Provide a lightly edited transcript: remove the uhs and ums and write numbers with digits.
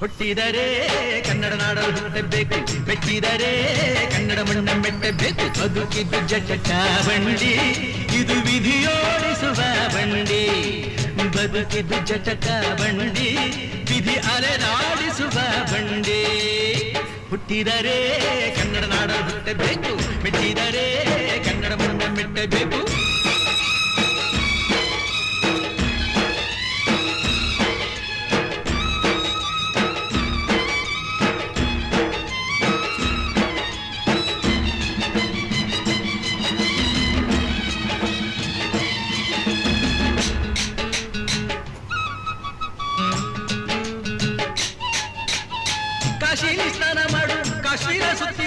ಹುಟ್ಟಿದರೆ ಕನ್ನಡ ನಾಡಲು ಹುಟ್ಟಬೇಕು, ಮೆಟ್ಟಿದರೆ ಕನ್ನಡ ಮಣ್ಣ ಮೆಟ್ಟಬೇಕು. ಬದುಕಿದ್ದು ಜಟಕ ಬಂಡಿ, ಇದು ವಿಧಿಯೋಡಿಸುವ ಬಂಡಿ. ಬದುಕಿದ್ದು ಜಟಕ ಬಂಡಿ, ವಿಧಿ ಅಲೆದಾಡಿಸುವ ಬಂಡಿ. ಹುಟ್ಟಿದರೆ ಕನ್ನಡ ನಾಡಲು ಹುಟ್ಟಬೇಕು, ಮೆಟ್ಟಿದರೆ ಕನ್ನಡ ಮಣ್ಣ ಮೆಟ್ಟಬೇಕು. ಕಾಶಿಲಿ ಸ್ನಾನ ಮಾಡು, ಕಾಶ್ಮೀರ ಸುತ್ತ